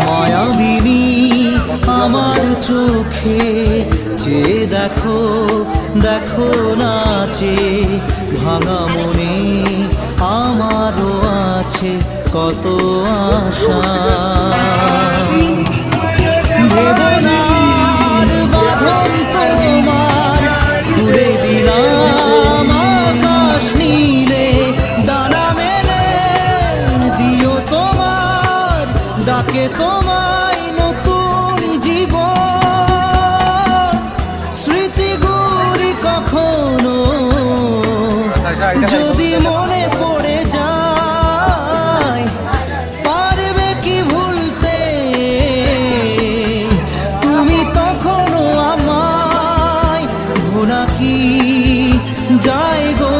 মায়াবিনী আমার চোখে চেয়ে দেখো, দেখো নাচে ভাঙা মনে আমারও আছে কত আশা। দেবনার বাঁধন তোমার ঘুরে দিলাম আকাশ নীলে, ডানা মেলে দিও তোমার ডাকে তোমায় নতুন জীবন। স্মৃতিগুলি কখনো যদি মনে পড়ে যায়, পারবে কি ভুলতে তুমি তখনও আমায়, ভোলা কি যায় গো।